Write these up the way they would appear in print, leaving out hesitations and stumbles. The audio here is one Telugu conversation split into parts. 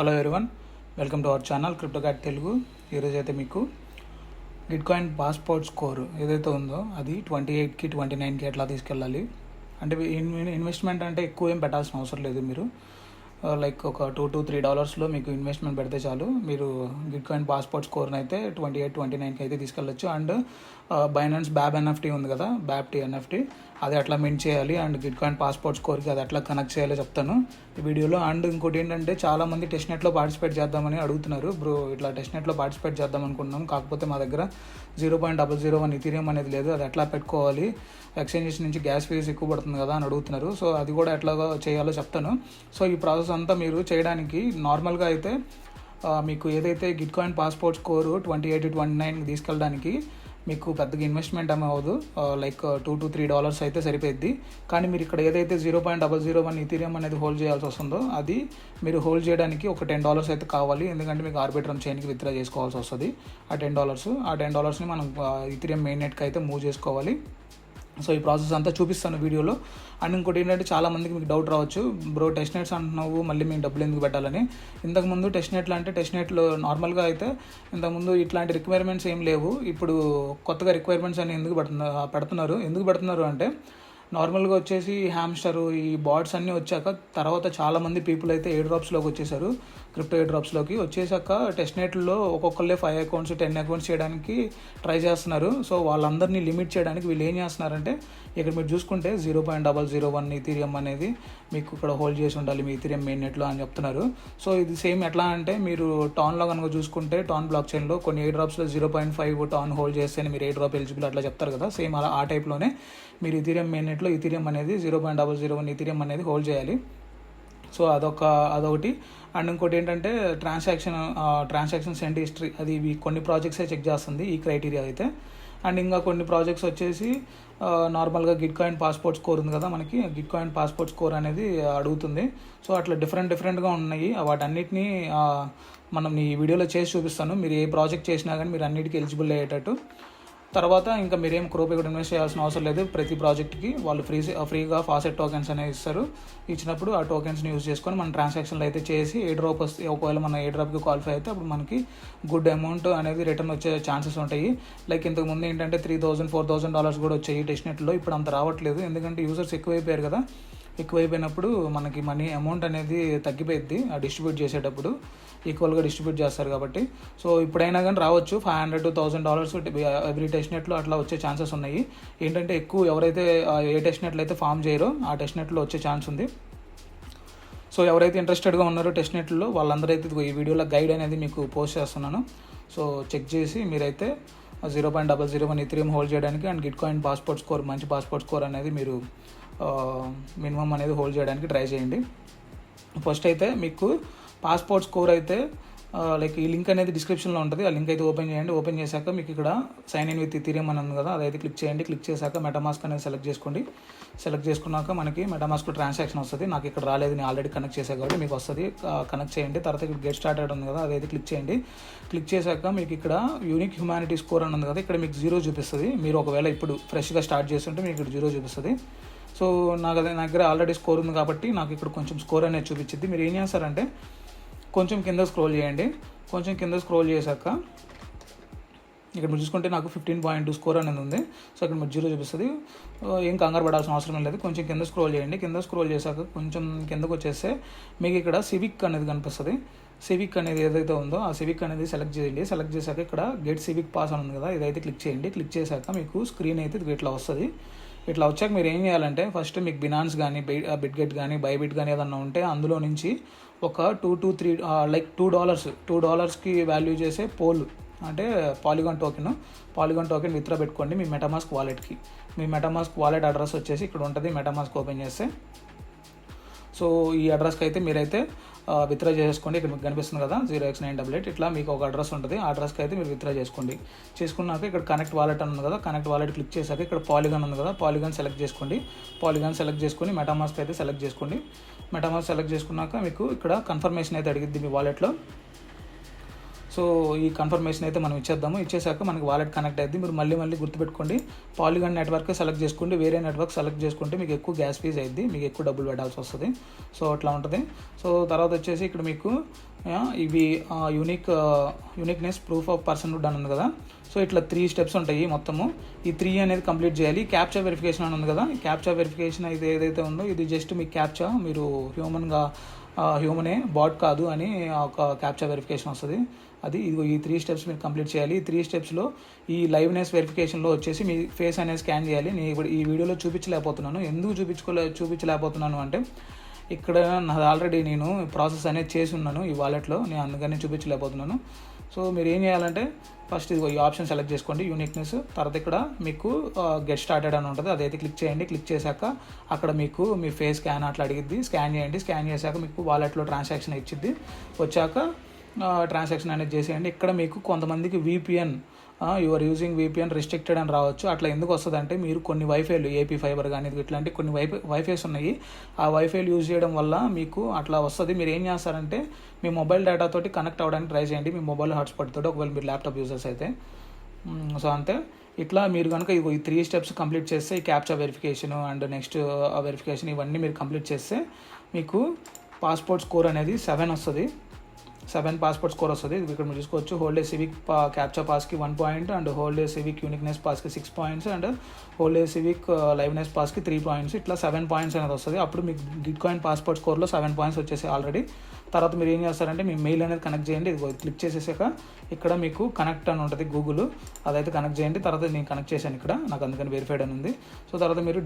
Hello everyone, welcome to our channel Cryptocat Telugu. ఈరోజు అయితే మీకు బిట్కాయిన్ పాస్పోర్ట్ స్కోర్ ఏదైతే ఉందో అది 28కి 29కి ఎట్లా తీసుకెళ్ళాలి అంటే ఇన్వెస్ట్మెంట్ అంటే ఎక్కువ ఏం పెట్టాల్సిన అవసరం లేదు. మీరు లైక్ ఒక $2 to $3 మీకు ఇన్వెస్ట్మెంట్ పెడితే చాలు, మీరు బిట్కాయిన్ పాస్పోర్ట్ స్కోర్ని అయితే 28, 29కి అయితే తీసుకెళ్ళచ్చు. అండ్ బైనాన్స్ బ్యాబ్ ఎన్ఎఫ్టీ ఉంది కదా, బ్యాబ్ ఎన్ఎఫ్టీ, అది ఎట్లా మింట్ చేయాలి అండ్ బిట్కాయిన్ పాస్పోర్ట్ స్కోర్కి అది ఎట్లా కనెక్ట్ చేయాలో చెప్తాను ఈ వీడియోలో. అండ్ ఇంకోటి ఏంటంటే చాలామంది టెస్ట్నెట్లో పార్టిసిపేట్ చేద్దామని అడుగుతున్నారు. బ్రో ఇట్లా టెస్ట్నెట్లో పార్టిసిపేట్ చేద్దాం అనుకుంటున్నాం, కాకపోతే మా దగ్గర 0.001 ఇథీరియం అనేది లేదు, అది ఎట్లా పెట్టుకోవాలి, ఎక్స్చేంజెస్ నుంచి గ్యాస్ ఫీజ్ ఎక్కువ పడుతుంది కదా అని అడుగుతున్నారు. సో అది కూడా ఎట్లా చేయాలో చెప్తాను. సో ఈ ప్రాసెస్ అంతా మీరు చేయడానికి నార్మల్గా అయితే మీకు ఏదైతే బిట్కాయిన్ పాస్పోర్ట్ స్కోరు 28 to 29 తీసుకెళ్ళడానికి మీకు పెద్దగా ఇన్వెస్ట్మెంట్ ఏమీ అవ్వదు, లైక్ $2 to $3 అయితే సరిపోద్ది. కానీ మీరు ఇక్కడ ఏదైతే 0.001 ఇథీరియం అనేది హోల్డ్ చేయాల్సి వస్తుందో అది మీరు హోల్డ్ చేయడానికి ఒక $10 అయితే కావాలి, ఎందుకంటే మీకు ఆర్బిట్రమ్ చైన్కి విత్డ్రా చేసుకోవాల్సి వస్తుంది. ఆ $10ని మనం ఇథీరియం మెయిన్ నెట్కి అయితే మూవ్ చేసుకోవాలి. సో ఈ ప్రాసెస్ అంతా చూపిస్తాను వీడియోలో. అండ్ ఇంకోటి ఏంటంటే చాలామందికి మీకు డౌట్ రావచ్చు, బ్రో టెస్ట్నెట్స్ అంటున్నావు మళ్ళీ మేము డబ్బులు ఎందుకు పెట్టాలని. ఇంతకుముందు టెస్ట్నెట్లు అంటే టెస్ట్నెట్లు నార్మల్గా అయితే ఇంతకుముందు ఇట్లాంటి రిక్వైర్మెంట్స్ ఏం లేవు. ఇప్పుడు కొత్తగా రిక్వైర్మెంట్స్ అని ఎందుకు పెడుతున్నారు అంటే నార్మల్గా వచ్చేసి హ్యామ్స్టరు ఈ బాట్స్ అన్నీ వచ్చాక తర్వాత చాలామంది పీపుల్ అయితే ఎయిర్ డ్రాప్స్లోకి వచ్చేసారు, క్రిప్టో ఎయిర్ డ్రాప్స్లోకి వచ్చేసాక టెస్ట్నెట్లో ఒక్కొక్కళ్ళే 5 అకౌంట్స్ 10 అకౌంట్స్ చేయడానికి ట్రై చేస్తున్నారు. సో వాళ్ళందరినీ లిమిట్ చేయడానికి వీళ్ళు ఏం చేస్తున్నారంటే ఇక్కడ మీరు చూసుకుంటే 0.001 ఇథీరియం అనేది మీకు ఇక్కడ హోల్డ్ చేసి ఉండాలి మీ ఇథీరియం మెయిన్ నెట్లో అని చెప్తున్నారు. సో ఇది సేమ్ ఎట్లా అంటే మీరు టాన్లో కనుక చూసుకుంటే టాన్ బ్లాక్ చైన్లో కొన్ని ఎయిర్ డ్రాప్స్లో 0.5 టాన్ హోల్డ్ చేస్తేనే మీరు ఎయిర్ డ్రాప్ ఎలిజిబుల్ అట్లా చెప్తారు కదా, సేమ్ అలా ఆ టైప్లోనే మీరు ఇథీరియం మెయిన్ నెట్లో ఇథీరియం అనేది 0.001 ఇథీరియం అనేది హోల్డ్ చేయాలి. సో అదొకటి. అండ్ ఇంకోటి ఏంటంటే ట్రాన్సాక్షన్ సెండ్ హిస్టరీ, అది కొన్ని ప్రాజెక్ట్సే చెక్ చేస్తుంది ఈ క్రైటీరియా అయితే. అండ్ ఇంకా కొన్ని ప్రాజెక్ట్స్ వచ్చేసి నార్మల్గా బిట్కాయిన్ పాస్పోర్ట్ స్కోర్ ఉంది కదా మనకి, బిట్కాయిన్ పాస్పోర్ట్ స్కోర్ అనేది అడుగుతుంది. సో అట్లా డిఫరెంట్గా ఉన్నాయి. వాటన్నిటిని మనం ఈ వీడియోలో చేసి చూపిస్తాను. మీరు ఏ ప్రాజెక్ట్ చేసినా కానీ మీరు అన్నిటికీ ఎలిజిబుల్ అయ్యేటట్టు. తర్వాత ఇంకా మీరేం రూపాయి కూడా ఇన్వెస్ట్ చేయాల్సిన అవసరం లేదు. ప్రతి ప్రాజెక్ట్కి వాళ్ళు ఫ్రీగా ఫాసెట్ టోకెన్స్ అనేవి ఇస్తారు. ఇచ్చినప్పుడు ఆ టోకెన్స్ని యూజ్ చేసుకొని మన ట్రాన్సాక్షన్లు అయితే చేసి ఎయిర్ డ్రాప్ వస్తే ఒకవేళ మన ఎయిర్ డ్రాప్కి క్వాలిఫై అయితే అప్పుడు మనకి గుడ్ అమౌంట్ అనేది రిటర్న్ వచ్చే ఛాన్సెస్ ఉంటాయి. లైక్ ఇంతకుముందు ఏంటంటే $3,000 $4,000 కూడా వచ్చాయి టెస్ట్నెట్లో, ఇప్పుడు అంత రావట్లేదు ఎందుకంటే యూజర్స్ ఎక్కువైపోయారు కదా. ఎక్కువైపోయినప్పుడు మనకి మనీ అమౌంట్ అనేది తగ్గిపోయింది, డిస్ట్రిబ్యూట్ చేసేటప్పుడు ఈక్వల్గా డిస్ట్రిబ్యూట్ చేస్తారు కాబట్టి. సో ఇప్పుడైనా కానీ రావచ్చు $500 to $1,000 ఎవ్రీ టెస్ట్నెట్లో అట్లా వచ్చే ఛాన్సెస్ ఉన్నాయి. ఏంటంటే ఎక్కువ ఎవరైతే ఏ టెస్ట్నెట్లు అయితే ఫామ్ చేయరో ఆ టెస్ట్నెట్లో వచ్చే ఛాన్స్ ఉంది. సో ఎవరైతే ఇంట్రెస్టెడ్గా ఉన్నారో టెస్ట్నెట్లో వాళ్ళందరూ అయితే ఈ వీడియోలో గైడ్ అనేది మీకు పోస్ట్ చేస్తున్నాను. సో చెక్ చేసి మీరైతే 0.001 ఇథీరియం హోల్డ్ చేయడానికి అండ్ బిట్కాయిన్ పాస్పోర్ట్ స్కోర్ మంచి పాస్పోర్ట్ స్కోర్ అనేది మీరు మినిమం అనేది హోల్డ్ చేయడానికి ట్రై చేయండి. ఫస్ట్ అయితే మీకు పాస్పోర్ట్ స్కోర్ అయితే లైక్ ఈ లింక్ అనేది డిస్క్రిప్షన్లో ఉంటుంది, ఆ లింక్ అయితే ఓపెన్ చేయండి. ఓపెన్ చేశాక మీకు ఇక్కడ సైన్ ఇన్ విత్ ఇథీరియం అని ఉంది కదా, అదైతే క్లిక్ చేయండి. క్లిక్ చేశాక మెటామాస్క్ అనేది సెలెక్ట్ చేసుకోండి. సెలెక్ట్ చేసుకున్నాక మనకి మెటామాస్క్ ట్రాన్సాక్షన్ వస్తుంది. నాకు ఇక్కడ రాలేదు, నేను ఆల్రెడీ కనెక్ట్ చేశాను కాబట్టి మీకు వస్తుంది. కనెక్ట్ చేయండి. తర్వాత ఇక్కడ గెట్ స్టార్టెడ్ ఉంది కదా, అదైతే క్లిక్ చేయండి. క్లిక్ చేశాక మీకు ఇక్కడ యూనిక్ హ్యుమానిటీ స్కోర్ అని ఉంది కదా, ఇక్కడ మీకు 0 చూపిస్తుంది. మీరు ఒకవేళ ఇప్పుడు ఫ్రెష్గా స్టార్ట్ చేస్తుంటే మీకు ఇక్కడ 0 చూపిస్తుంది. సో నా దగ్గర ఆల్రెడీ స్కోర్ ఉంది కాబట్టి నాకు ఇక్కడ కొంచెం స్కోర్ అనేది చూపించింది. మీరు ఏం చేస్తారంటే కొంచెం కింద స్క్రోల్ చేయండి. కొంచెం కింద స్క్రోల్ చేశాక ఇక్కడ మీరు చూసుకుంటే నాకు 15.2 స్కోర్ అనేది ఉంది. సో ఇక్కడ మీరు 0 చూపిస్తుంది. ఏం కంగారు పడాల్సిన అవసరం లేదు. కొంచెం కింద స్క్రోల్ చేయండి. కింద స్క్రోల్ చేశాక కొంచెం కిందకు వచ్చేస్తే మీకు ఇక్కడ సివిక్ అనేది కనిపిస్తుంది. సివిక్ అనేది ఏదైతే ఉందో ఆ సివిక్ అనేది సెలెక్ట్ చేయండి. సెలెక్ట్ చేశాక ఇక్కడ గెట్ సివిక్ పాస్ అని ఉంది కదా, ఇదైతే క్లిక్ చేయండి. క్లిక్ చేశాక మీకు స్క్రీన్ అయితే ఇట్లా వస్తుంది. ఇట్లా వచ్చాక మీరు ఏం చేయాలంటే ఫస్ట్ మీకు బినాన్స్ కానీ బిట్గెట్ కానీ బైబిట్ కానీ ఏదన్నా ఉంటే అందులో నుంచి ఒక $2 to $3 లైక్ $2కి వాల్యూ చేసే పోల్ అంటే పాలిగాన్ టోకెన్ విత్డ్రా పెట్టుకోండి మీ మెటామాస్క్ వాలెట్కి. మీ మెటామాస్క్ వాలెట్ అడ్రస్ వచ్చేసి ఇక్కడ ఉంటుంది. మెటామాస్క్ ఓపెన్ చేస్తే సో ఈ అడ్రస్కి అయితే మీరైతే విత్డ్రా చేసుకోండి. ఇక్కడ మీకు కనిపిస్తుంది కదా 0x988, ఇట్లా మీకు ఒక అడ్రస్ ఉంటుంది. ఆ అడ్రస్కి అయితే మీరు విత్డ్రా చేసుకోండి. చేసుకున్నాక ఇక్కడ కనెక్ట్ వాలెట్ అని ఉంది కదా, కనెక్ట్ వాలెట్ క్లిక్ చేశాక ఇక్కడ పాలిగాన్ ఉంది కదా, పాలిగాన్ సెలెక్ట్ చేసుకోండి. పాలిగాన్ సెలెక్ట్ చేసుకొని మెటామాస్క్ అయితే సెలెక్ట్ చేసుకోండి. మెటామాస్క్ సెలెక్ట్ చేసుకున్నాక మీకు ఇక్కడ కన్ఫర్మేషన్ అయితే అడిగిద్ది మీ వాలెట్లో. సో ఈ కన్ఫర్మేషన్ అయితే మనం ఇచ్చేద్దాము. ఇచ్చేసాక మనకి వాలెట్ కనెక్ట్ అయ్యింది. మీరు మళ్ళీ గుర్తుపెట్టుకోండి, పాలిగాన్ నెట్వర్క్ సెలెక్ట్ చేసుకోండి. వేరే నెట్వర్క్ సెలెక్ట్ చేసుకుంటే మీకు ఎక్కువ గ్యాస్ ఫీజ్ అయ్యింది, మీకు ఎక్కువ డబ్బులు పెట్టాల్సి వస్తుంది. సో అట్లా ఉంటుంది. సో తర్వాత వచ్చేసి ఇక్కడ మీకు ఇవి యూనిక్నెస్ ప్రూఫ్ ఆఫ్ పర్సన్హుడ్ అని ఉంది కదా. సో ఇట్లా 3 స్టెప్స్ ఉంటాయి మొత్తము. ఈ 3 అనేది కంప్లీట్ చేయాలి. క్యాప్చా వెరిఫికేషన్ అని ఉంది కదా. క్యాప్చా వెరిఫికేషన్ అయితే ఏదైతే ఉందో ఇది జస్ట్ మీ క్యాప్చా, మీరు హ్యూమనే, బాట్ కాదు అని ఒక క్యాప్చా వెరిఫికేషన్ వస్తుంది. అది ఇదిగో ఈ 3 స్టెప్స్ మీరు కంప్లీట్ చేయాలి. ఈ 3 స్టెప్స్లో ఈ లైవ్నెస్ వెరిఫికేషన్లో వచ్చేసి మీ ఫేస్ అనేది స్కాన్ చేయాలి. నేను ఇప్పుడు ఈ వీడియోలో చూపించలేకపోతున్నాను. ఎందుకు చూపించలేకపోతున్నాను అంటే ఇక్కడ నాది ఆల్రెడీ నేను ప్రాసెస్ అనేది చేసి ఉన్నాను ఈ వాలెట్లో, నేను అందుకని చూపించలేకపోతున్నాను. సో మీరు ఏం చేయాలంటే ఫస్ట్ ఇదిగో ఈ ఆప్షన్ సెలెక్ట్ చేసుకోండి, యూనిక్నెస్. తర్వాత ఇక్కడ మీకు గెట్ స్టార్టెడ్ అని ఉంటుంది, అదైతే క్లిక్ చేయండి. క్లిక్ చేశాక అక్కడ మీకు మీ ఫేస్ స్కాన్ అట్లా అడిగిద్ది, స్కాన్ చేయండి. స్కాన్ చేశాక మీకు వాలెట్లో ట్రాన్సాక్షన్ ఇచ్చిద్ది. వచ్చాక ట్రాన్సాక్షన్ అనేది చేసేయండి. ఇక్కడ మీకు కొంతమందికి VPN your using VPN restricted అని రావచ్చు. అట్లా ఎందుకు వస్తుంది అంటే మీరు కొన్ని వైఫైలు ఏపీ ఫైబర్ కానీ ఇట్లాంటి కొన్ని వైఫైస్ ఉన్నాయి. ఆ వైఫైలు యూజ్ చేయడం వల్ల మీకు అట్లా వస్తుంది. మీరు ఏం చేస్తారంటే మీ మొబైల్ డేటాతోటి కనెక్ట్ అవ్వడానికి ట్రై చేయండి, మీ మొబైల్ హాట్స్పాట్ తోటి, ఒకవేళ మీరు ల్యాప్టాప్ యూజర్స్ అయితే. సో అంతే. ఇట్లా మీరు కనుక ఈ 3 స్టెప్స్ కంప్లీట్ చేస్తే ఈ captcha verification and next verification ఇవన్నీ మీరు కంప్లీట్ చేస్తే మీకు పాస్పోర్ట్ స్కోర్ అనేది 7 వస్తుంది. 7 పాస్పోర్ట్ స్కోర్ వస్తుంది. ఇక్కడ మీరు చూసుకోవచ్చు. హోల్డే సివిక్ క్యాప్చా పాస్కి 1 పాయింట్ అండ్ హోల్డే సివిక్ యూనిక్నెస్ పాస్కి 6 పాయింట్స్ అండ్ హోల్డే సివిక్ లైవ్నెస్ పాస్కి 3 పాయింట్స్, ఇట్లా 7 పాయింట్స్ అనేది వస్తుంది. అప్పుడు మీకు గిట్కాయిన్ పాస్పోర్ట్ స్కోర్లో 7 పాయింట్స్ వచ్చేసాయి ఆల్రెడీ. తర్వాత మీరు ఏం చేస్తారంటే మీ మెయిల్ అనేది కనెక్ట్ చేయండి. ఇది క్లిక్ చేసేసాక ఇక్కడ మీకు కనెక్ట్ అని ఉంటుంది గూగుల్, అదైతే కనెక్ట్ చేయండి. తర్వాత నేను కనెక్ట్ చేశాను ఇక్కడ, నాకు అందుకని వెరిఫైడ్ అని ఉంది. సో తర్వాత మీరు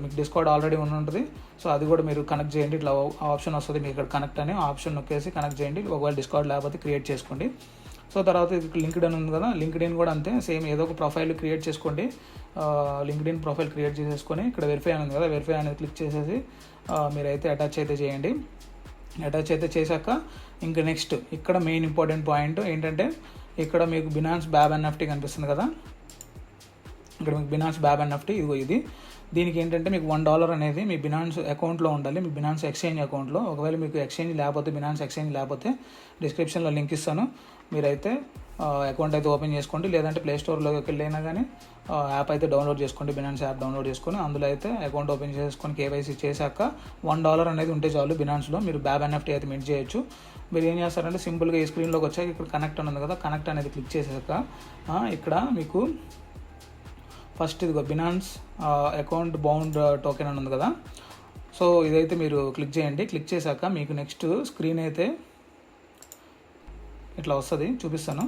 మీకు డిస్కార్డ్ ఆల్రెడీ ఉంటుంది. సో అది కూడా మీరు కనెక్ట్ చేయండి. ఇట్లా ఆప్షన్ వస్తుంది మీకు ఇక్కడ కనెక్ట్ అని, ఆప్షన్ నొక్కేసి కనెక్ట్ చేయండి. ఒకవేళ డిస్కార్డ్ లేకపోతే క్రియేట్ చేసుకోండి. సో తర్వాత లింక్డ్ఇన్ ఉంది కదా, లింక్డ్ఇన్ కూడా అంతే సేమ్, ఏదో ఒక ప్రొఫైల్ క్రియేట్ చేసుకోండి. లింక్డ్ఇన్ ప్రొఫైల్ క్రియేట్ చేసేసుకొని ఇక్కడ వెరిఫై అని ఉంది కదా, వెరిఫై అనేది క్లిక్ చేసేసి మీరైతే అటాచ్ అయితే చేయండి. అటాచ్ అయితే చేశాక ఇంకా నెక్స్ట్ ఇక్కడ మెయిన్ ఇంపార్టెంట్ పాయింట్ ఏంటంటే ఇక్కడ మీకు బినాన్స్ బ్యాబ్ ఎన్ఎఫ్టీ కనిపిస్తుంది కదా. ఇక్కడ మీకు బినాన్స్ బ్యాబ్ ఎన్ఎఫ్టీ ఇదిగో ఇది. దీనికి ఏంటంటే మీకు $1 అనేది మీ బినాన్స్ అకౌంట్లో ఉండాలి, మీ బినాన్స్ ఎక్స్చేంజ్ అకౌంట్లో. ఒకవేళ మీకు ఎక్స్చేంజ్ లేకపోతే, బినాన్స్ ఎక్స్చేంజ్ లేకపోతే డిస్క్రిప్షన్లో లింక్ ఇస్తాను, మీరైతే అకౌంట్ అయితే ఓపెన్ చేసుకోండి. లేదంటే ప్లేస్టోర్లోకి వెళ్ళైనా కానీ యాప్ అయితే డౌన్లోడ్ చేసుకోండి, బినాన్స్ యాప్ డౌన్లోడ్ చేసుకొని అందులో అయితే అకౌంట్ ఓపెన్ చేసుకొని కేవైసీ చేశాక $1 అనేది ఉంటే చాలు బినాన్స్లో, మీరు బ్యాబ్ ఎన్ఎఫ్టీ అయితే మింట్ చేయొచ్చు. మీరు ఏం చేస్తారంటే సింపుల్గా ఈ స్క్రీన్లోకి వచ్చాక ఇక్కడ కనెక్ట్ అని ఉంది కదా, కనెక్ట్ అనేది క్లిక్ చేశాక ఇక్కడ మీకు ఫస్ట్ ఇదిగో బినాన్స్ అకౌంట్ బౌండ్ టోకెన్ అని ఉంది కదా. సో ఇదైతే మీరు క్లిక్ చేయండి. క్లిక్ చేశాక మీకు నెక్స్ట్ స్క్రీన్ అయితే ఇట్లా వస్తుంది, చూపిస్తాను.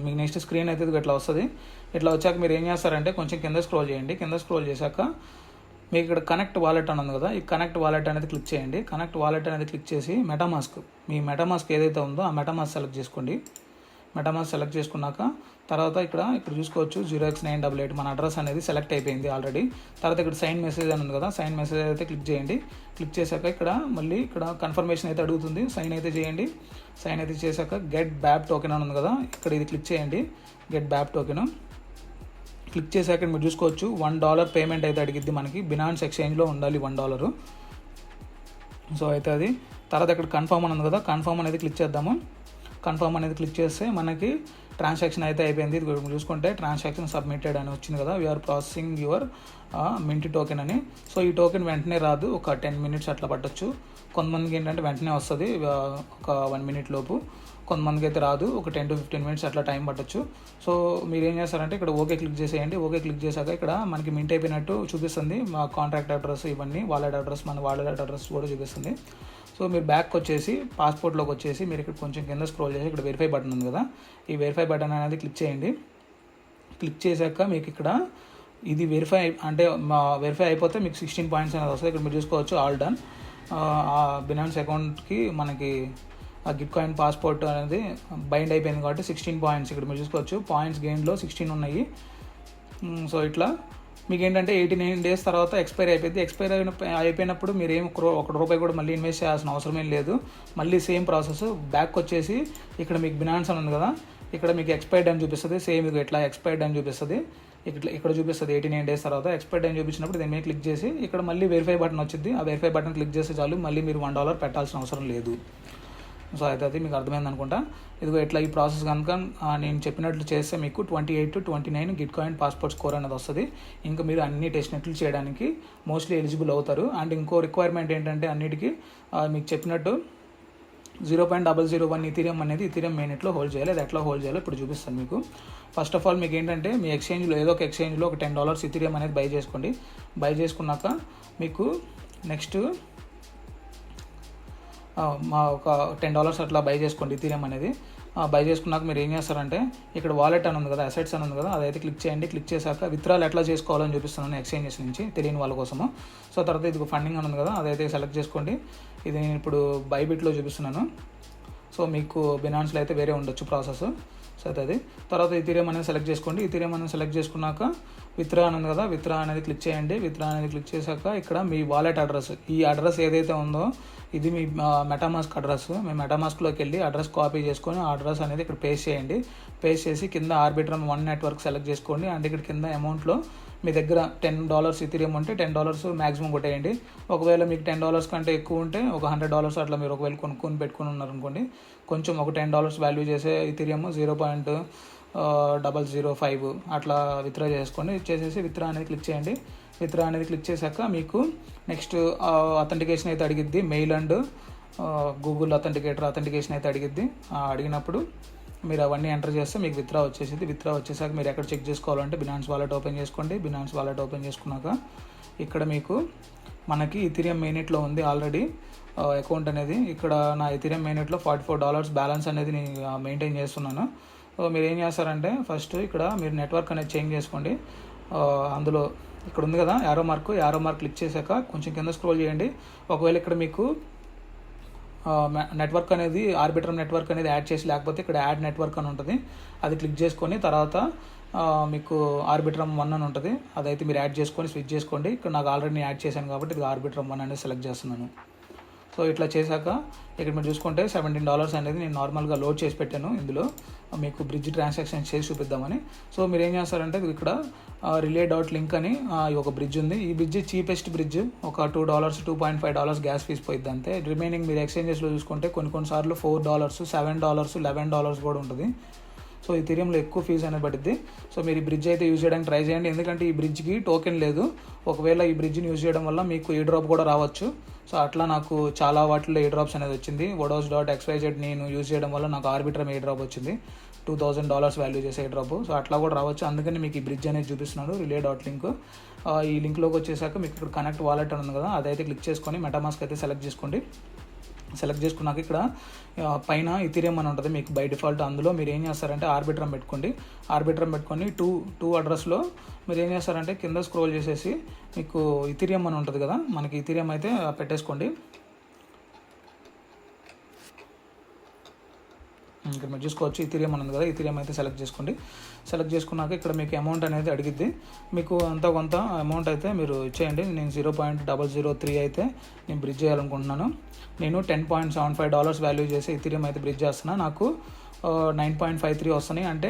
మీకు నెక్స్ట్ స్క్రీన్ అయితే ఇట్లా వస్తుంది. ఇట్లా వచ్చాక మీరు ఏం చేస్తారంటే కొంచెం కింద స్క్రోల్ చేయండి. కింద స్క్రోల్ చేశాక మీకు ఇక్కడ కనెక్ట్ వాలెట్ అని ఉంది కదా, ఈ కనెక్ట్ వాలెట్ అనేది క్లిక్ చేయండి. కనెక్ట్ వాలెట్ అనేది క్లిక్ చేసి మెటామాస్క్, మీ మెటామాస్క్ ఏదైతే ఉందో ఆ మెటామాస్క్ సెలెక్ట్ చేసుకోండి. మెటామాస్క్ సెలెక్ట్ చేసుకున్నాక తర్వాత ఇక్కడ చూసుకోవచ్చు 0x988 మన అడ్రస్ అనేది సెలెక్ట్ అయిపోయింది ఆల్రెడీ. తర్వాత ఇక్కడ సైన్ మెసేజ్ అని ఉంది కదా, సైన్ మెసేజ్ అయితే క్లిక్ చేయండి. క్లిక్ చేశాక ఇక్కడ మళ్ళీ ఇక్కడ కన్ఫర్మేషన్ అయితే అడుగుతుంది, సైన్ అయితే చేయండి. సైన్ అయితే చేశాక గెట్ బ్యాబ్ టోకెన్ అని ఉంది కదా, ఇక్కడ ఇది క్లిక్ చేయండి. గెట్ బ్యాబ్ టోకెన్ క్లిక్ చేశాక మీరు చూసుకోవచ్చు $1 పేమెంట్ అయితే అడిగిద్ది మనకి, బినాన్స్ ఎక్స్చేంజ్లో ఉండాలి $1. సో అయితే అది తర్వాత ఇక్కడ కన్ఫర్మ్ అని ఉంది కదా, కన్ఫర్మ్ అనేది క్లిక్ చేద్దాము. కన్ఫర్మ్ అనేది క్లిక్ చేస్తే మనకి ట్రాన్సాక్షన్ అయితే అయిపోయింది. ఇది చూసుకుంటే ట్రాన్సాక్షన్ సబ్మిటెడ్ అని వచ్చింది కదా, we are processing your mint token అని. సో ఈ టోకెన్ వెంటనే రాదు, ఒక 10 minutes అట్లా పట్టచ్చు. కొంతమందికి ఏంటంటే వెంటనే వస్తుంది ఒక 1 minute లోపు, కొంతమందికి అయితే రాదు, ఒక 10 to 15 minutes అట్లా టైం పట్టచ్చు. సో మీరు ఏం చేస్తారంటే ఇక్కడ ఓకే క్లిక్ చేసేయండి. ఓకే క్లిక్ చేశాక ఇక్కడ మనకి మింట్ అయిపోయినట్టు చూపిస్తుంది, మా కాంట్రాక్ట్ అడ్రస్ ఇవన్నీ, వాలెట్ అడ్రస్, మన వాలెట్ అడ్రస్ కూడా చూపిస్తుంది. సో మీరు బ్యాక్ వచ్చేసి పాస్పోర్ట్లోకి వచ్చేసి మీరు ఇక్కడ కొంచెం కింద స్క్రోల్ చేసి ఇక్కడ వెరిఫై బటన్ ఉంది కదా, ఈ వెరిఫై బటన్ అనేది క్లిక్ చేయండి. క్లిక్ చేశాక మీకు ఇక్కడ ఇది వెరిఫై అంటే వెరిఫై అయిపోతే మీకు 16 points అనేది వస్తుంది. ఇక్కడ మీరు చూసుకోవచ్చు ఆల్ డన్. బినాన్స్ అకౌంట్కి మనకి ఆ గిట్కాయిన్ పాస్పోర్ట్ అనేది బైండ్ అయిపోయింది కాబట్టి 16 points ఇక్కడ మీరు చూసుకోవచ్చు. పాయింట్స్ గెయిన్లో 16 ఉన్నాయి. సో ఇట్లా మీకు ఏంటంటే 89 days తర్వాత ఎక్స్పైర్ అయిపోయింది. ఎక్స్పైర్ అయిపోయినప్పుడు మీరు ఏం ₹1 కూడా మళ్ళీ ఇన్వెస్ట్ చేయాల్సిన అవసరం ఏం లేదు. మళ్ళీ సేమ్ ప్రాసెస్ బ్యాక్ వచ్చేసి ఇక్కడ మీకు బినాన్స్ అని ఉంది కదా, ఇక్కడ మీకు ఎక్స్పైర్డ్ అని చూపిస్తుంది. సేమ్ ఇది ఎట్లా ఎక్స్పైర్డ్ అని చూపిస్తుంది. ఇక్కడ చూపిస్తుంది 89 days తర్వాత ఎక్స్పైర్ టైం చూపించినప్పుడు దీని మీద క్లిక్ చేసి ఇక్కడ మళ్ళీ వెరిఫై బటన్ వచ్చింది. ఆ వెరిఫై బటన్ క్లిక్ చేస్తే చాలు, మళ్ళీ మీరు $1 పెట్టాల్సిన అవసరం లేదు. సో అయితే అది మీకు అర్థమైంది అనుకుంటా. ఇదిగో ఇట్లా ఈ ప్రాసెస్ కనుక నేను చెప్పినట్లు చేస్తే మీకు 28 to 29 గిట్కాయిన్ పాస్పోర్ట్ స్కోర్ అనేది వస్తుంది. ఇంకా మీరు అన్ని టెస్ట్ నెట్లు చేయడానికి మోస్ట్లీ ఎలిజిబుల్ అవుతారు. అండ్ ఇంకో రిక్వైర్మెంట్ ఏంటంటే అన్నిటికీ మీకు చెప్పినట్టు 0.001 ఇథీరియం అనేది ఇథీరియం మెయిన్ నెట్లో హోల్డ్ చేయాలి. అది ఎట్లా హోల్డ్ చేయాలో ఇప్పుడు చూపిస్తాను మీకు. ఫస్ట్ ఆఫ్ ఆల్ మీకు ఏంటంటే మీ ఎక్స్చేంజ్లో ఏదో ఒక ఎక్స్చేంజ్లో ఒక $10 ఇథీరియం అనేది బై చేసుకోండి. బై చేసుకున్నాక మీకు నెక్స్ట్ ఒక $10 అట్లా బై చేసుకోండి ఇథీరియం అనేది. బై చేసుకున్నాక మీరు ఏం చేస్తారంటే ఇక్కడ వాలెట్ అని ఉంది కదా, అసెట్స్ అని ఉంది కదా, అదైతే క్లిక్ చేయండి. క్లిక్ చేశాక విత్డ్రాల్ ఎట్లా చేసుకోవాలని చూపిస్తున్నాను ఎక్స్చేంజెస్ నుంచి తెలియని వాళ్ళ కోసము. సో తర్వాత ఇది ఫండింగ్ అని ఉంది కదా, అదైతే సెలెక్ట్ చేసుకోండి. ఇది నేను ఇప్పుడు బైబిట్లో చూపిస్తున్నాను. సో మీకు బినాన్స్లో అయితే వేరే ఉండొచ్చు ప్రాసెస్. సో అది తర్వాత ఇథీరియం అనేది సెలెక్ట్ చేసుకోండి. ఇథీరియం అనేది సెలెక్ట్ చేసుకున్నాక విత్డ్రా అని ఉంది కదా, విత్డ్రా అనేది క్లిక్ చేయండి. విత్డ్రా అనేది క్లిక్ చేశాక ఇక్కడ మీ వాలెట్ అడ్రస్, ఈ అడ్రస్ ఏదైతే ఉందో ఇది మీ మెటామాస్క్ అడ్రస్. మీ మెటామాస్క్లోకి వెళ్ళి అడ్రస్ కాపీ చేసుకొని ఆ అడ్రస్ అనేది ఇక్కడ పేస్ట్ చేయండి. పేస్ట్ చేసి కింద ఆర్బిట్రమ్ 1 నెట్వర్క్ సెలెక్ట్ చేసుకోండి. అండ్ ఇక్కడ కింద అమౌంట్లో మీ దగ్గర $10 ఇథీరియం ఉంటే $10 మ్యాక్సిమం కొట్టేయండి. ఒకవేళ మీకు $10 కంటే ఎక్కువ ఉంటే ఒక $100 అట్లా మీరు ఒకవేళ కొనుక్కొని పెట్టుకుని ఉన్నారనుకోండి, కొంచెం ఒక $10 వాల్యూ చేసే ఇథీరియం 0.005 అట్లా విత్డ్రా చేసుకోండి. చేసేసి విత్డ్రా అనేది క్లిక్ చేయండి. విత్డ్రా అనేది క్లిక్ చేశాక మీకు నెక్స్ట్ అథెంటికేషన్ అయితే అడిగిద్ది. మెయిల్ అండ్ గూగుల్ అథెంటికేషన్ అయితే అడిగిద్ది. అడిగినప్పుడు మీరు అవన్నీ ఎంటర్ చేస్తే మీకు విత్డ్రా వచ్చేసింది. విత్డ్రా వచ్చేసాక మీరు ఎక్కడ చెక్ చేసుకోవాలంటే బినాన్స్ వాలెట్ ఓపెన్ చేసుకోండి. బినాన్స్ వాలెట్ ఓపెన్ చేసుకున్నాక ఇక్కడ మీకు మనకి ఇథీరియం మెయినెట్లో ఉంది ఆల్రెడీ అకౌంట్ అనేది. ఇక్కడ నా ఇథీరియం మెయినెట్లో $44 బ్యాలెన్స్ అనేది నేను మెయింటైన్ చేస్తున్నాను. సో మీరు ఏం చేస్తారంటే ఫస్ట్ ఇక్కడ మీరు నెట్వర్క్ అనేది చేంజ్ చేసుకోండి. అందులో ఇక్కడ ఉంది కదా యారో మార్క్ క్లిక్ చేశాక కొంచెం కింద స్క్రోల్ చేయండి. ఒకవేళ ఇక్కడ మీకు నెట్వర్క్ అనేది ఆర్బిట్రమ్ నెట్వర్క్ అనేది యాడ్ చేసి లేకపోతే ఇక్కడ యాడ్ నెట్వర్క్ అని ఉంటుంది, అది క్లిక్ చేసుకొని తర్వాత మీకు ఆర్బిట్రమ్ 1 అని ఉంటుంది, అదైతే మీరు యాడ్ చేసుకొని స్విచ్ చేసుకోండి. ఇక్కడ నాకు ఆల్రెడీ యాడ్ చేశాను కాబట్టి ఇది ఆర్బిట్రమ్ 1 అనేది సెలెక్ట్ చేస్తున్నాను. సో ఇట్లా చేశాక ఇక్కడ మీరు చూసుకుంటే $17 అనేది నేను నార్మల్గా లోడ్ చేసి పెట్టాను. ఇందులో మీకు బ్రిడ్జ్ ట్రాన్సాక్షన్ చేసి చూపిద్దామని. సో మీరు ఏం చేస్తారంటే ఇక్కడ relay.link అని ఒక బ్రిడ్జ్ ఉంది. ఈ బ్రిడ్జ్ చీపెస్ట్ బ్రిడ్జ్, ఒక $2 $2.5 గ్యాస్ ఫీజ్ పోయిద్ది అంతే. రిమైనింగ్ మీరు ఎక్స్చేంజెస్లో చూసుకుంటే కొన్నిసార్లు $4 $7 $11 కూడా ఉంటుంది. సో ఈ ఇథీరియంలో ఎక్కువ ఫీజు అనేది పడుద్ది. సో మీరు ఈ బ్రిడ్జ్ అయితే యూజ్ చేయడానికి ట్రై చేయండి, ఎందుకంటే ఈ బ్రిడ్జ్కి టోకెన్ లేదు. ఒకవేళ ఈ బ్రిడ్జ్ని యూజ్ చేయడం వల్ల మీకు ఏ డ్రాప్ కూడా రావచ్చు. సో అట్లా నాకు చాలా వాటిల్లో ఏ డ్రాప్స్ అనేది వచ్చింది. Vodos.xyz నేను యూజ్ చేయడం వల్ల నాకు ఆర్బిట్రమ్ ఏ డ్రాప్ వచ్చింది, $2000 వాల్యూ చేసే ఏ డ్రాప్. సో అట్లా కూడా రావచ్చు, అందుకని మీకు ఈ బ్రిడ్జ్ అనేది చూపిస్తున్నాడు relay.link. ఈ లింక్లోకి వచ్చేసాక మీకు ఇక్కడ కనెక్ట్ వాలెట్ అని ఉంది కదా, అదైతే క్లిక్ చేసుకొని మెటామాస్క్ అయితే సెలెక్ట్ చేసుకోండి. సెలెక్ట్ చేసుకున్నాక ఇక్కడ పైన ఇథీరియం అని ఉంటుంది మీకు బై డిఫాల్ట్. అందులో మీరు ఏం చేస్తారంటే ఆర్బిట్రమ్ పెట్టుకోండి. ఆర్బిట్రమ్ పెట్టుకొని టూ అడ్రస్లో మీరు ఏం చేస్తారంటే కింద స్క్రోల్ చేసేసి మీకు ఇథీరియం అని ఉంటుంది కదా, మనకి ఇథీరియం అయితే పెట్టేసుకోండి. ఇక్కడ మీరు చూసుకోవచ్చు ఇథీరియం అని ఉంది కదా, ఇథీరియం అయితే సెలెక్ట్ చేసుకోండి. సెలెక్ట్ చేసుకున్నాక ఇక్కడ మీకు అమౌంట్ అనేది అడిగిద్ది. మీకు అంత కొంత అమౌంట్ అయితే మీరు ఇచ్చేయండి. నేను 0.003 అయితే నేను బ్రిడ్జ్ చేయాలనుకుంటున్నాను. నేను $10.75 వాల్యూ చేసి ఇథీరియం అయితే బ్రిడ్జ్ చేస్తున్నా. నాకు 9.53 వస్తున్నాయి. అంటే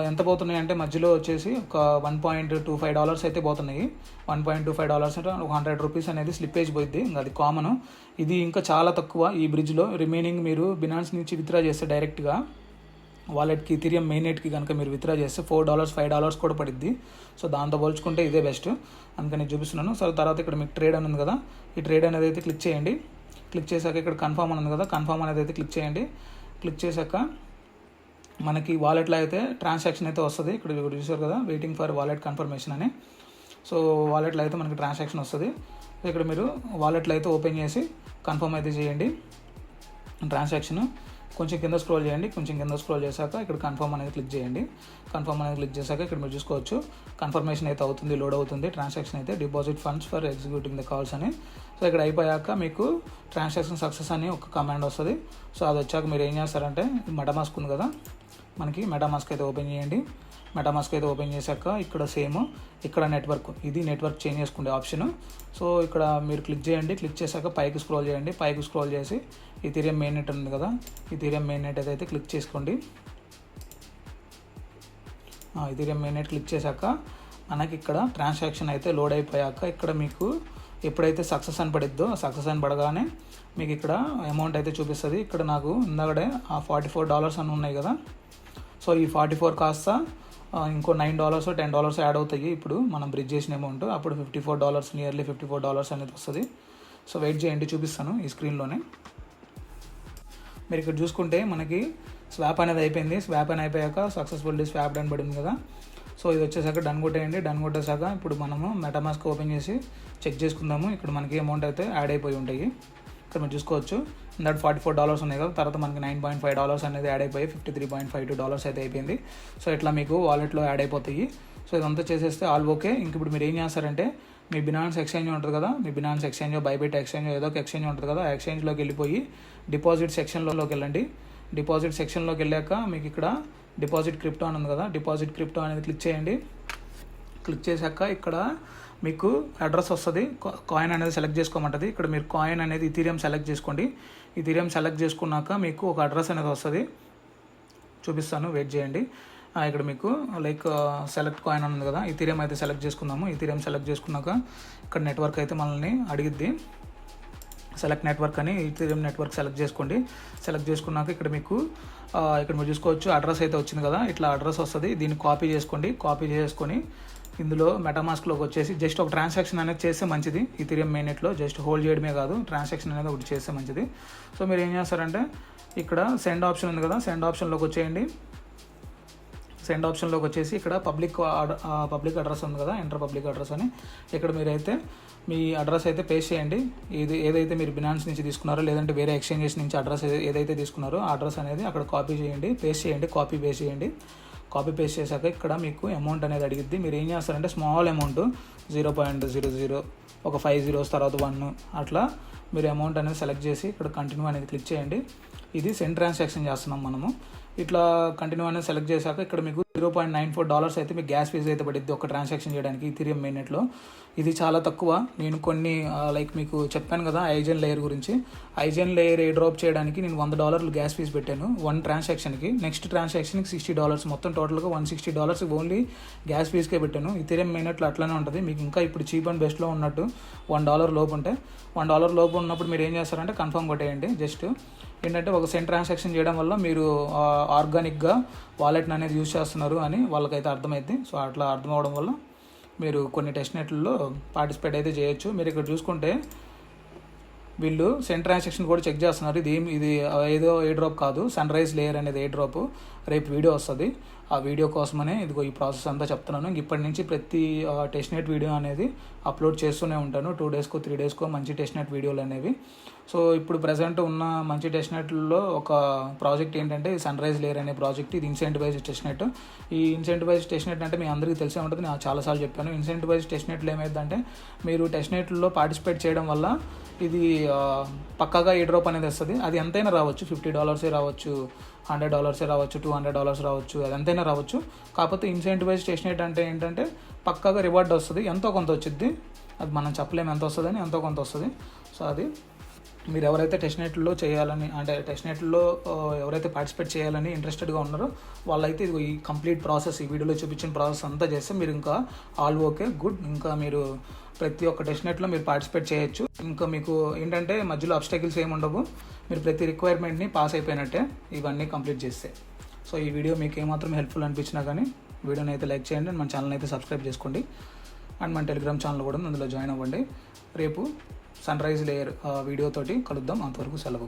ఎంత పోతున్నాయి అంటే మధ్యలో వచ్చేసి ఒక $1.25 అయితే పోతున్నాయి. $1.25 అంటే ఒక ₹100 అనేది స్లిప్పేజ్ పోయింది, అది కామన్. ఇది ఇంకా చాలా తక్కువ ఈ బ్రిడ్జ్లో. రిమైనింగ్ మీరు బినాన్స్ నుంచి విత్డ్రా చేస్తే డైరెక్ట్గా వాలెట్కి ఇథీరియం మెయిన్నెట్కి కనుక మీరు విత్డ్రా చేస్తే $4 $5 కూడా పడుద్ది. సో దాంతో పోల్చుకుంటే ఇదే బెస్ట్, అందుకని చూపిస్తున్నాను. సో తర్వాత ఇక్కడ మీకు ట్రేడ్ అని ఉంది కదా, ఈ ట్రేడ్ అనేది అయితే క్లిక్ చేయండి. క్లిక్ చేశాక ఇక్కడ కన్ఫర్మ్ అని ఉంది కదా, కన్ఫర్మ్ అనేది అయితే క్లిక్ చేయండి. క్లిక్ చేశాక మనకి వాలెట్లో అయితే ట్రాన్సాక్షన్ అయితే వస్తుంది. ఇక్కడ చూసారు కదా వెయిటింగ్ ఫర్ వాలెట్ కన్ఫర్మేషన్ అని. సో వాలెట్లో అయితే మనకి ట్రాన్సాక్షన్ వస్తుంది. ఇక్కడ మీరు వాలెట్లో అయితే ఓపెన్ చేసి కన్ఫర్మ్ అయితే చేయండి ట్రాన్సాక్షన్. కొంచెం కింద స్క్రోల్ చేయండి. కొంచెం కింద స్క్రోల్ చేశాక ఇక్కడ కన్ఫర్మ్ అనేది క్లిక్ చేయండి. కన్ఫర్మ్ అనేది క్లిక్ చేశాక ఇక్కడ మీరు చూసుకోవచ్చు కన్ఫర్మేషన్ అయితే అవుతుంది, లోడ్ అవుతుంది. ట్రాన్సాక్షన్ అయితే deposit funds for executing the calls అని. సో ఇక్కడ అయిపోయాక మీకు ట్రాన్సాక్షన్ సక్సెస్ అని ఒక కమాండ్ వస్తుంది. సో అది వచ్చాక మీరు ఏం చేస్తారంటే మెటామాస్క్ ఉంది కదా, మనకి మెటామాస్క్ అయితే ఓపెన్ చేయండి. మెటామాస్క్ అయితే ఓపెన్ చేశాక ఇక్కడ సేమ్ ఇక్కడ నెట్వర్క్, ఇది నెట్వర్క్ చేంజ్ చేసుకునే ఆప్షన్. సో ఇక్కడ మీరు క్లిక్ చేయండి. క్లిక్ చేశాక పైకి స్క్రోల్ చేయండి. పైకి స్క్రోల్ చేసి ఇథీరియం మెయిన్ నెట్ ఉంది కదా, ఇథీరియం మెయిన్ నెట్ అయితే క్లిక్ చేసుకోండి. ఈథీరియం మెయిన్ నెట్ క్లిక్ చేశాక మనకి ఇక్కడ ట్రాన్సాక్షన్ అయితే లోడ్ అయిపోయాక ఇక్కడ మీకు ఎప్పుడైతే సక్సెస్ అని పడిద్దో సక్సెస్ అని పడగానే మీకు ఇక్కడ అమౌంట్ అయితే చూపిస్తుంది. ఇక్కడ నాకు ఇందాకడే ఆ $44 అని ఉన్నాయి కదా, సో ఈ 44 కాస్త ఇంకో $9 $10 యాడ్ అవుతాయి ఇప్పుడు మనం బ్రిడ్జ్ చేసిన అమౌంట్. అప్పుడు $54 నియర్లీ $54 అనేది వస్తుంది. సో వెయిట్ చేయండి, చూపిస్తాను ఈ స్క్రీన్లోనే. మీరు ఇక్కడ చూసుకుంటే మనకి స్వాప్ అనేది అయిపోయింది. స్వాప్ అని అయిపోయాక సక్సెస్ఫుల్లీ స్వాప్ అని పడింది కదా. సో ఇది వచ్చేసాక డన్ కొట్టేయండి. డన్ కొట్టేసాక ఇప్పుడు మనము మెటామాస్క్ ఓపెన్ చేసి చెక్ చేసుకుందాము. ఇక్కడ మనకి అమౌంట్ అయితే యాడ్ అయిపోయి ఉంటాయి. ఇక్కడ మీరు చూసుకోవచ్చు ఇందాక $44 ఉన్నాయి కదా, తర్వాత మనకి $9.5 అనేది యాడ్ అయిపోయి $53.52 అయితే అయిపోయింది. సో ఇట్లా మీకు వాలెట్లో యాడ్ అయిపోతాయి. సో ఇదంతా చేసేస్తే ఆల్ ఓకే. ఇంక ఇప్పుడు మీరు ఏం చేస్తారంటే మీ బినాన్స్ ఎక్స్చేంజ్ ఉంటుంది కదా, మీ బినాన్స్ ఎక్స్చేంజ్, బైబిట్ ఎక్స్చేంజ్, ఏదో ఒక ఎక్స్చేంజ్ ఉంటుంది కదా, ఆ ఎక్స్చేంజ్లోకి వెళ్ళిపోయి డిపాజిట్ సెక్షన్లోకి వెళ్ళండి. డిపాజిట్ సెక్షన్లోకి వెళ్ళాక మీకు ఇక్కడ డిపాజిట్ క్రిప్టో అని ఉంది కదా, డిపాజిట్ క్రిప్టో అనేది క్లిక్ చేయండి. క్లిక్ చేశాక ఇక్కడ మీకు అడ్రస్ వస్తుంది. కాయిన్ అనేది సెలెక్ట్ చేసుకోమంటుంది. ఇక్కడ మీరు కాయిన్ అనేది ఈథీరియం సెలెక్ట్ చేసుకోండి. ఈథీరియం సెలెక్ట్ చేసుకున్నాక మీకు ఒక అడ్రస్ అనేది వస్తుంది, చూపిస్తాను, వెయిట్ చేయండి. ఇక్కడ మీకు లైక్ సెలెక్ట్ కాయిన్ ఉంది కదా, ఈథీరియం అయితే సెలెక్ట్ చేసుకుందాము. ఈథీరియం సెలెక్ట్ చేసుకున్నాక ఇక్కడ నెట్వర్క్ అయితే మనల్ని అడిగిద్ది. సెలెక్ట్ నెట్వర్క్ అని ఈథీరియం నెట్వర్క్ సెలెక్ట్ చేసుకోండి. సెలెక్ట్ చేసుకున్నాక ఇక్కడ మీకు ఇక్కడ మీరు చూసుకోవచ్చు అడ్రస్ అయితే వచ్చింది కదా, ఇట్లా అడ్రస్ వస్తుంది. దీన్ని కాపీ చేసుకోండి. కాపీ చేసుకొని ఇందులో మెటామాస్క్లోకి వచ్చేసి జస్ట్ ఒక ట్రాన్సాక్షన్ అనేది చేస్తే మంచిది. ఈథీరియం మెయిన్ నెట్లో జస్ట్ హోల్డ్ చేయడమే కాదు, ట్రాన్సాక్షన్ అనేది ఒకటి చేస్తే మంచిది. సో మీరు ఏం చేస్తారంటే ఇక్కడ సెండ్ ఆప్షన్ ఉంది కదా, సెండ్ ఆప్షన్లోకి వచ్చేయండి. సెండ్ ఆప్షన్లోకి వచ్చేసి ఇక్కడ పబ్లిక్ అడ్రస్ ఉంది కదా, ఎంటర్ పబ్లిక్ అడ్రస్ అని, ఇక్కడ మీరైతే మీ అడ్రస్ అయితే పేస్ట్ చేయండి. ఏదైతే మీరు బినాన్స్ నుంచి తీసుకున్నారో లేదంటే వేరే ఎక్స్చేంజెస్ నుంచి అడ్రస్ ఏదైతే తీసుకున్నారో ఆ అడ్రస్ అనేది అక్కడ కాపీ చేయండి, పేస్ట్ చేయండి, కాపీ పేస్ట్ చేయండి. కాపీ పేస్ట్ చేశాక ఇక్కడ మీకు అమౌంట్ అనేది అడిగిద్ది. మీరు ఏం చేస్తారంటే స్మాల్ అమౌంట్ 0.00 ఒక 5 zeros తర్వాత 1 అట్లా మీరు అమౌంట్ అనేది సెలెక్ట్ చేసి ఇక్కడ కంటిన్యూ అనేది క్లిక్ చేయండి. ఇది సెండ్ ట్రాన్సాక్షన్ చేస్తున్నాం మనము. ఇట్లా కంటిన్యూ అనేది సెలెక్ట్ చేశాక ఇక్కడ మీకు $0.94 అయితే మీకు గ్యాస్ ఫీజు అయితే పడుద్ది ఒక ట్రాన్సాక్షన్ చేయడానికి ఈథీరియం మెయిన్ నెట్లో. ఇది చాలా తక్కువ. నేను కొన్ని లైక్ మీకు చెప్పాను కదా ఐజెన్ లేయర్ గురించి. ఐజెన్ లేయర్ ఏ డ్రాప్ చేయడానికి నేను $100 గ్యాస్ ఫీజు పెట్టాను 1 ట్రాన్సాక్షన్కి. నెక్స్ట్ ట్రాన్సాక్షన్కి $60, మొత్తం టోటల్గా $160 ఓన్లీ గ్యాస్ ఫీజుకే పెట్టాను. ఈథీరియం మెయిన్ నెట్లో అట్లానే ఉంటుంది. మీకు ఇంకా ఇప్పుడు చీప్ అండ్ బెస్ట్లో ఉన్నట్టు $1 లోపు ఉంటే, $1 లోపు ఉన్నప్పుడు మీరు ఏం చేస్తారంటే కన్ఫర్మ్ కొట్టేయండి. జస్ట్ ఏంటంటే ఒక సెండ్ ట్రాన్సాక్షన్ చేయడం వల్ల మీరు ఆర్గానిక్గా వాలెట్ని అనేది యూజ్ చేస్తున్నారు అని వాళ్ళకైతే అర్థమైంది. సో అట్లా అర్థం అవడం వల్ల మీరు కొన్ని టెస్ట్ నెట్లలో పార్టిసిపేట్ అయితే చేయొచ్చు. మీరు ఇక్కడ చూసుకుంటే వీళ్ళు సెండ్ ట్రాన్సాక్షన్ కూడా చెక్ చేస్తున్నారు. ఇది ఏదో ఏ డ్రాప్ కాదు, సన్ రైజ్ లేయర్ అనేది ఏ డ్రాప్. రేపు వీడియో వస్తుంది, ఆ వీడియో కోసమనే ఇదిగో ఈ ప్రాసెస్ అంతా చెప్తున్నాను. ఇప్పటి నుంచి ప్రతి టెస్ట్ నెట్ వీడియో అనేది అప్లోడ్ చేస్తూనే ఉంటాను. 2 daysకో 3 daysకో మంచి టెస్ట్ నెట్ వీడియోలు అనేవి. సో ఇప్పుడు ప్రజెంట్ ఉన్న మంచి టెస్ట్ నెట్లలో ఒక ప్రాజెక్ట్ ఏంటంటే సన్ రైజ్ లేయర్ అనే ప్రాజెక్ట్. ఇది ఇన్సెంటివైజ్ టెస్ట్ నెట్. ఈ ఇన్సెంటివైజ్ టెస్ట్ నెట్ అంటే మీ అందరికీ తెలిసే ఉంటుంది, నేను చాలాసార్లు చెప్పాను. ఇన్సెంటివైజ్ టెస్ట్ నెట్లు ఏమైందంటే మీరు టెస్ట్ నెట్లో పార్టిసిపేట్ చేయడం వల్ల ఇది పక్కాగా ఏ డ్రాప్ అనేది వస్తుంది. అది ఎంతైనా రావచ్చు, $50 రావచ్చు, $100 రావచ్చు, $200 రావచ్చు, అది ఎంతైనా రావచ్చు. కాకపోతే ఇన్సెంటివైజ్ టెస్ట్ నెట్ అంటే ఏంటంటే పక్కాగా రివార్డ్ వస్తుంది, ఎంతో కొంత వచ్చింది. అది మనం చెప్పలేము ఎంత వస్తుందని, ఎంతో కొంత వస్తుంది. సో అది మీరు ఎవరైతే టెస్ట్ నెట్లో చేయాలని అంటే టెస్ట్ నెట్లో ఎవరైతే పార్టిసిపేట్ చేయాలని ఇంట్రెస్టెడ్గా ఉన్నారో వాళ్ళైతే ఇది ఈ కంప్లీట్ ప్రాసెస్, ఈ వీడియోలో చూపించిన ప్రాసెస్ అంతా చేస్తే మీరు ఇంకా ఆల్ ఓకే గుడ్. ఇంకా మీరు ప్రతి ఒక్క టెస్ట్ నెట్లో మీరు పార్టిసిపేట్ చేయొచ్చు. ఇంకా మీకు ఏంటంటే మధ్యలో అబ్స్టాకిల్స్ ఏమి ఉండవు. మీరు ప్రతి రిక్వైర్మెంట్ని పాస్ అయిపోయినట్టే ఇవన్నీ కంప్లీట్ చేస్తే. సో ఈ వీడియో మీకు ఏమాత్రం హెల్ప్ఫుల్ అనిపించినా కానీ వీడియోని అయితే లైక్ చేయండి, మన ఛానల్ అయితే సబ్స్క్రైబ్ చేసుకోండి. అండ్ మన టెలిగ్రామ్ ఛానల్ కూడా అందులో జాయిన్ అవ్వండి. రేపు సన్ రైజ్ లేయర్ వీడియోతోటి కలుద్దాం. అంతవరకు సెలవు.